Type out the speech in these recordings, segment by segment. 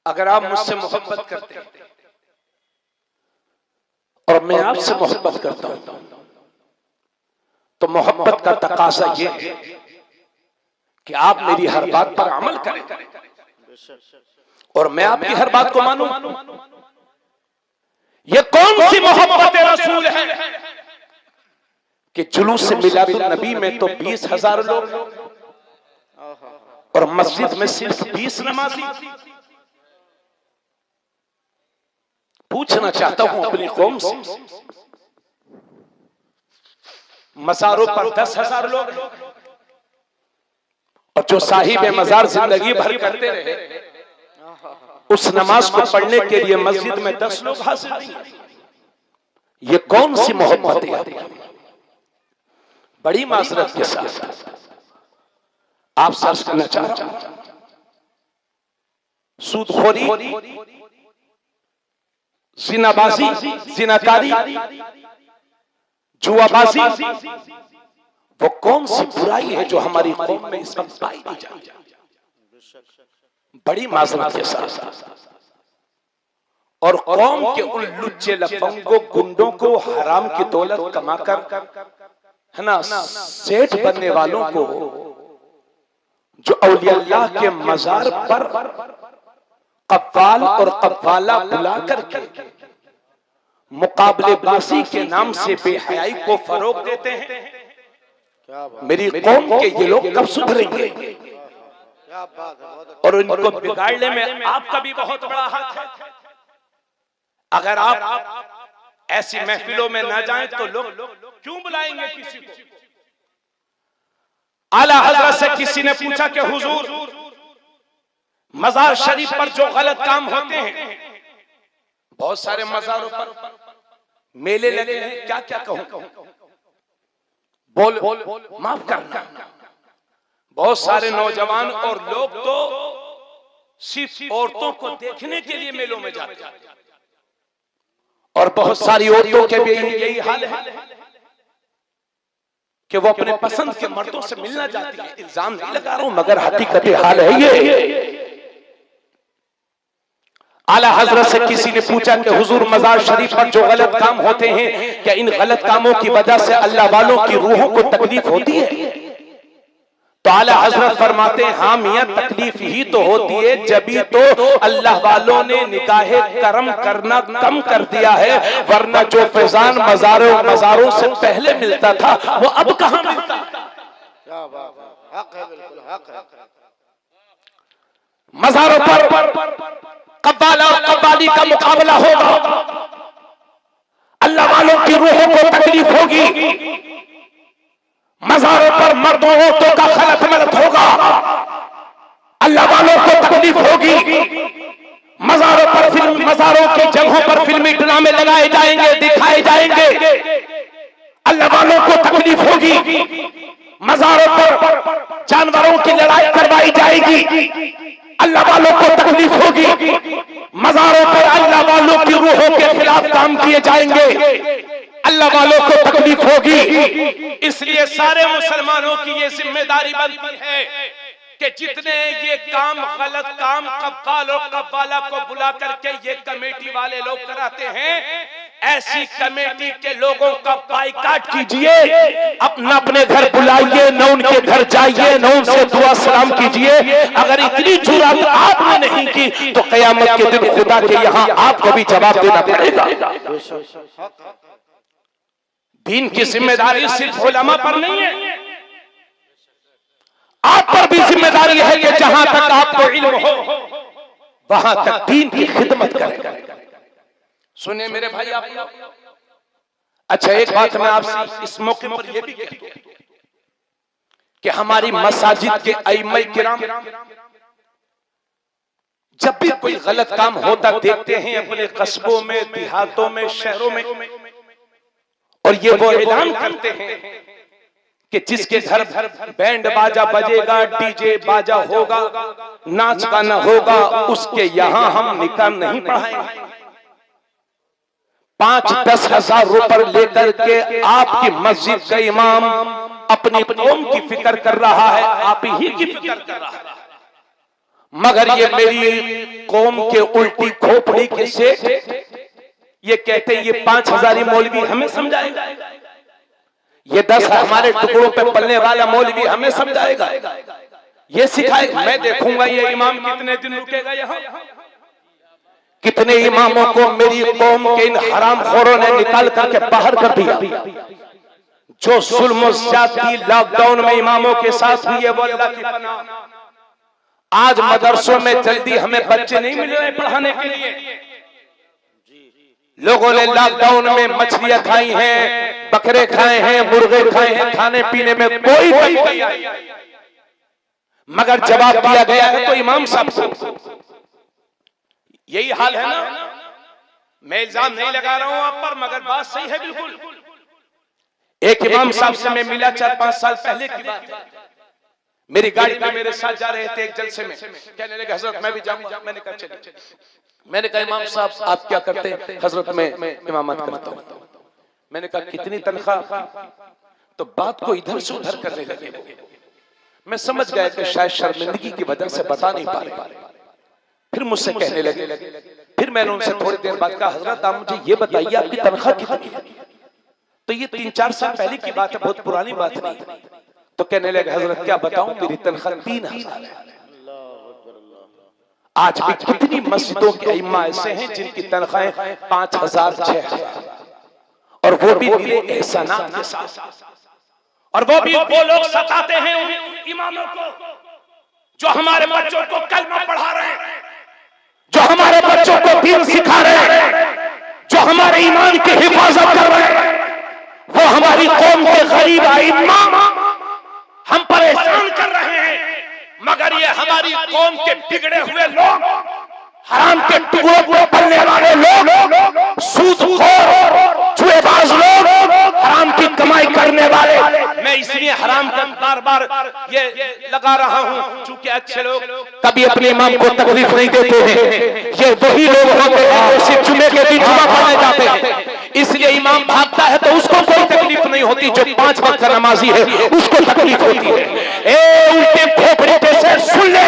अगर आप मुझसे मोहब्बत करते हैं और मैं आपसे मोहब्बत करता हूं तो मोहब्बत का तकाजा ये है कि आप मेरी हर बात पर अमल करें और मैं आपकी हर बात को मानूं। ये कौन सी मोहब्बत रसूल है कि जुलूस से मिलादुन नबी में तो 20,000 लोग और मस्जिद में सिर्फ 20 नमाजी। पूछना चाहता हूं अपनी कौम से, मज़ारों पर 10,000 लोग और जो साहिब मज़ार जिंदगी भर करते रहे, उस नमाज को पढ़ने के लिए मस्जिद में 10 लोग हाजिर नहीं। ये कौन सी मोहब्बत है? बड़ी माजरत के साथ आप सर्च करना चाह रहा हूं, सूदखोरी, जिनाबाजी, जिनाकारी, जुआबाजी, वो कौन सी बुराई है जो हमारी कौम में इस वक्त पाई नहीं जाती? बड़ी माजरत के साथ और कौम के उन लुच्चे लफंगों गुंडों को हराम की दौलत कमाकर है ना सेठ बनने वालों को जो औलिया अल्लाह के मजार पर कव्वाल और कव्वाला बुला करके मुकाबलेबाजी के नाम से बेहयाई को फरोग देते हैं। मेरी कौम के ये लोग कब सुधरेंगे? और इनको बिगाड़ने में आपका भी बहुत बड़ा हाथ है। अगर आप ऐसी महफिलों में ना जाएं तो लोग क्यों बुलाएंगे किसी को? आला हजरत से किसी ने पूछा कि हुजूर, मजार शरीफ पर जो गलत काम होते हैं, बहुत सारे मजारों पर मेले लगे हैं, क्या क्या कहूं? बोल माफ करना, बहुत सारे नौजवान और लोग तो सिर्फ औरतों को देखने के लिए मेलों में जाते हैं और बहुत सारी औरतों के भी यही हाल है कि वो अपने पसंद के मर्दों से मिलना चाहती है। इल्जाम नहीं लगा रहा हूं मगर हकीकत हाल है ये। आला हजरत से किसी ने पूछा कि हुजूर, मजार शरीफ पर जो गलत काम होते हैं, क्या इन गलत कामों की वजह से अल्लाह वालों की रूहों को तकलीफ होती है? तो आला हजरत फरमाते हैं, हाँ मियां, तकलीफ ही तो होती है, जभी तो अल्लाह वालों ने निगाहे करम करना कम कर दिया है, वरना जो फैजान मजारों से पहले मिलता था वो अब कहां मिलता है? हक है, बिल्कुल हक है। मजारों पर कव्वाला और कव्वाली का मुकाबला होगा, अल्लाह वालों की रूहों को तकलीफ होगी। मजारों पर मर्दों औरतों का खलत मलत होगा, अल्लाह वालों को तकलीफ होगी। मजारों की जगहों पर फिल्मी ड्रामे लगाए जाएंगे, दिखाए जाएंगे, अल्लाह वालों को तकलीफ होगी। मजारों पर जानवरों की लड़ाई करवाई जाएगी, अल्लाह वालों को तकलीफ होगी। मजारों पर अल्लाह वालों की रूहों के खिलाफ काम किए जाएंगे, अल्लाह वालों को तकलीफ होगी। इसलिए सारे मुसलमानों की ये जिम्मेदारी बनती है कि जितने ये काम, गलत काम कव्वाल और कव्वाला को बुला करके ये कमेटी वाले लोग कराते हैं, ऐसी कमेटी के लोगों का बाइकाट कीजिए, अपने घर बुलाइए, न उनके घर जाइए, न उनसे दुआ सलाम कीजिए। अगर इतनी जुर्रत आपने नहीं की तो कयामत के दिन खुदा के यहाँ आपको भी जवाब देना पड़ेगा। दीन की जिम्मेदारी सिर्फ उलमा पर नहीं है, आप पर भी जिम्मेदारी है कि जहां तक आपको इल्म हो वहां तक दीन की खिदमत करें। सुने मेरे भाई आप लोग, अच्छा एक बात मैं आपसे इस मौके पर यह भी कहता हूं कि हमारी मसाजिद के अइम्मा किराम जब भी कोई गलत काम होता देखते हैं अपने कस्बों में, देहातों में, शहरों में, और ये वो ऐलान करते हैं कि जिसके घर बैंड बाजा बजेगा, डीजे बाजा होगा, नाच गाना होगा, उसके यहां हम निकाह नहीं पढ़ाएंगे। 5-10 हजार रुपए लेकर के आपकी मस्जिद का इमाम अपनी कौम की फिक्र कर रहा है, आप ही की फिक्र कर रहा है। मगर ये मेरी कौम के उल्टी खोपड़ी के सेठ ये कहते हैं ये 5000 मौलवी हमें समझाएगा, ये 10 हमारे टुकड़ों पे पलने वाला मौलवी हमें समझाएगा, ये सिखाएगा। मैं देखूंगा ये इमाम कितने दिन रुकेगा यहाँ। कितने इमामों को मेरी कौम के इन हरामखोरों ने निकाल करके बाहर कर दिया। जो जुल्म ज्यादती लॉकडाउन में इमामों के साथ हुई है वो अल्लाह की पनाह। आज मदरसों में जल्दी हमें बच्चे नहीं मिल रहे पढ़ाने के लिए। लोगों ने लॉकडाउन में मछलियां खाई हैं, बकरे खाए हैं, मुर्गे खाए हैं, खाने पीने में कोई नहीं आई, मगर जवाब दिया गया है तो इमाम साहब को। यही हाल है ना। मैं इल्जाम नहीं लगा रहा हूं आप पर, मगर बात सही है बिल्कुल। एक इमाम साहब से मैं मिला 4-5 साल पहले की बात है। मेरी गाड़ी पे मेरे साथ जा रहे थे एक जलसे में, कहने लगे हजरत मैं भी जाऊंगा। मैंने कहा चलिए। मैंने कहा इमाम साहब आप क्या करते हैं? हजरत मैं इमामत करता हूं। मैंने कहा कितनी तनख्वाह? तो बात को इधर से उधर करने लगे। मैं समझ गया कि शायद शर्मिंदगी की वजह से बता नहीं पा रहे। फिर मुझसे कहने लगे। फिर मैंने उनसे थोड़ी देर बाद कहा हजरत आप मुझे ये बताइए आपकी तनख्वाह कितनी है? तो ये 3-4 साल पहले की बात है, बहुत पुरानी बात नहीं। तो कहने लगे हजरत क्या बताऊं मेरी तनख्वाह 3000 है। आज भी कितनी मस्जिदों के इमाम ऐसे हैं जिनकी तनख्वाहें 5000-6000 और वो भी मिले एहसानात के साथ। और वो भी वो लोग सताते हैं उन इमामों को जो हमारे बच्चों को कलमा पढ़ा रहे हैं, जो हमारे बच्चों को दीन सिखा रहे हैं, जो हमारे ईमान की हिफाजत कर रहे हैं। वो हमारी कौम के गरीब इमाम हम पर एहसान कर रहे हैं, मगर ये हमारी कौम के बिगड़े हुए लोग, हराम के टुकड़ों को पलने वाले लोग, सूदखोर, जुएबाज लोग, हराम की कमाई करने वाले। मैं इसलिए हराम का बार-बार ये लगा रहा हूं क्योंकि अच्छे लोग कभी अपने इमाम को तकलीफ नहीं देते हैं। ये वही लोग होते हैं जो सिर्फ जुमे के दिन जुमा पढ़ने जाते हैं, इसलिए इमाम भागता है तो उसको कोई तकलीफ नहीं होती। जो 5 वक्त का नमाजी है उसको तकलीफ होती है। ए उल्टे खोपड़े से सुन ले,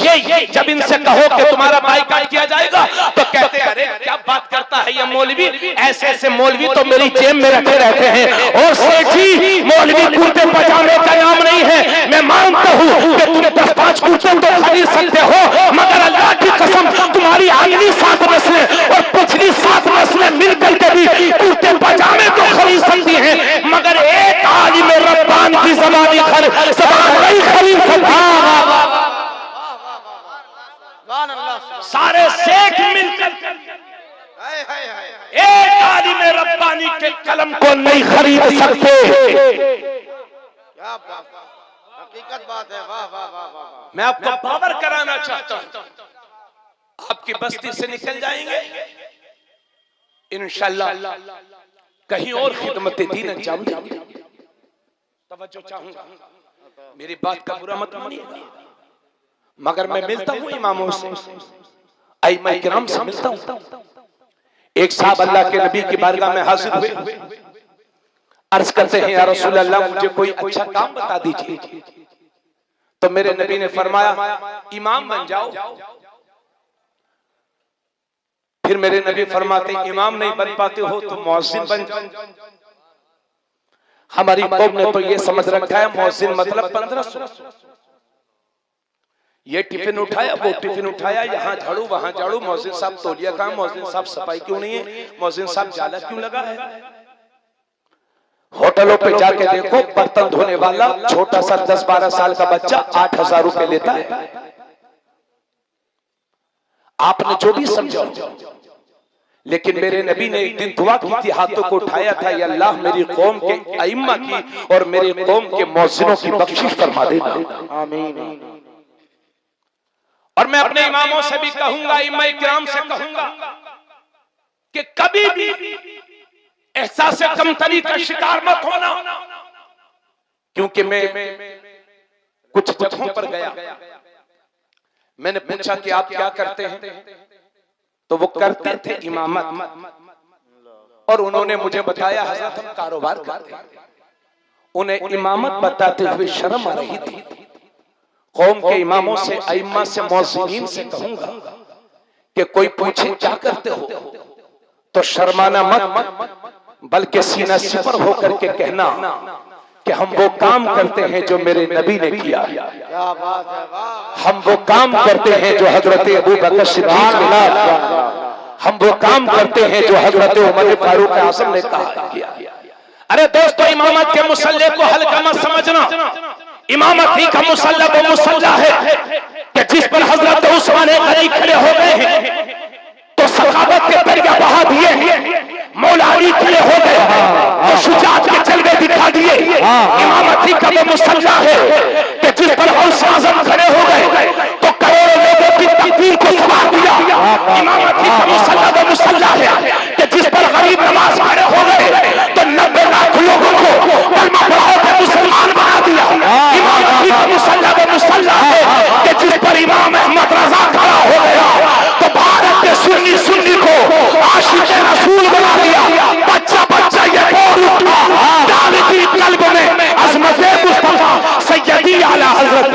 ये जब इनसे कहो कि तुम्हारा बाइकाट किया जाएगा तो कहते हैं अरे क्या बात करता है ये मौलवी। ऐसे मौलवी तो मेरी जेब में रखे रहते हैं। और सेठ जी मौलवी कुर्ते पजामे का नाम नहीं है। मैं मानता हूं कि तुम 10-5 कुर्ते तो खरीद सकते हो, मगर अल्लाह की कसम तुम्हारी अगली 7 नस्लें और पिछली 7 नस्लें मिलकर के भी कुर्ते पजामे तो खरीद सकती हैं, मगर एक आलिम रब्बान की ज़बान नहीं खरीद सकता। सारे शेख मिलकर एक आलिम रब्बानी के कलम को नहीं खरीद सकते। क्या हकीकत बात है। वाह वाह वाह वाह। मैं आपको बावर कराना चाहता हूं, आपकी बस्ती से निकल जाएंगे इंशाअल्लाह, कहीं और खिदमत दीन अंजाम देंगे। तवज्जो चाहूंगा, मेरी बात का बुरा मत मानिएगा, मगर मैं मिलता हूं इमामों से, अइम्मा किराम से मिलता हूं। एक साहब अल्लाह के नबी की बारगाह में हाजिर हुए, अर्ज करते हैं या रसूल अल्लाह मुझे कोई अच्छा काम बता दीजिए। तो मेरे नबी ने फरमाया इमाम बन जाओ। फिर मेरे नबी फरमाते इमाम नहीं बन पाते हो तो मुअज्जिन बन जाओ। हमारी कौम ने तो ये समझ रखा है मुअज्जिन मतलब 1500। ये टिफिन उठाया, वो टिफिन उठाया, यहाँ झाड़ू वहां झाड़ू, मुअज्जिन साहब तौलिया काम, मुअज्जिन साहब सफाई क्यों नहीं है, मुअज्जिन साहब जाला क्यों लगा है। होटलों पे जाके देखो बर्तन धोने वाला छोटा सा 10-12 साल का बच्चा 8000 रुपए लेता है। आपने जो भी समझो, लेकिन मेरे नबी ने एक दिन दुआ की थी, हाथों को उठाया था, या अल्लाह मेरी कौम के अइम्मा की और मेरी कौम के मुअज्जिनों की बख्शिश फरमा देना, आमीन। और मैं अपने इमामों से भी कहूंगा, अइम्मा इकराम से कहूंगा कि कभी भी एहसास कमतरी का शिकार मत होना। क्योंकि मैं कुछ जगहों पर गया, मैंने पूछा कि आप क्या करते हैं, तो वो करते थे इमामत, और उन्होंने मुझे बताया हज़रत हम कारोबार करते हैं। उन्हें इमामत बताते हुए शर्म आ रही थी। कौम के इमामों से, अइम्मा से, मौज़िनीन से कहूंगा कि कोई पूछे क्या करते हो तो शर्माना मत, बल्कि सीना सिपर होकर के कहना कि हम वो काम करते हैं जो मेरे नबी ने किया, हम वो काम करते हैं जो हजरत अबू बकर सिद्दीक ने किया, हम वो काम करते हैं जो हजरत उमर फारूक आज़म ने किया। अरे दोस्तों, इमामत के मुसल्ले को हल्का मत समझना। इमामत ही का मुसल्ला वो मुसल्ला है कि जिस पर हजरत उस्मान गनी खड़े हो गए हैं तो सखावत के दरिया बहा दिए, मौला अली खड़े हो गए तो शुजाअत के जलवे दिखा दिए। इमामत ही का वो मुसल्ला है कि जिस पर गौस आज़म खड़े हो गए तो करोड़ों लोगों की तकदीर को संवार दिया। इमामत ही का मुसल्ला वो मुसल्ला है कि जिस पर गरीब नवाज खड़े हो गए तो 90 लाख लोगों को कलमा पढ़ा के मुसलमान बना दिया। इमामत ही का मुसल्ला वो मुसल्ला है कि जिस पर इमाम अहमद रजा खड़ा हो गया तो भारत के सुन्नी सुन्नी को आशिक रसूल बना दिया। बच्चा बच्चा ये बोल उठा, दानिशी कल्ब में अज़मत मुस्तफा सैयदी आला हज़रत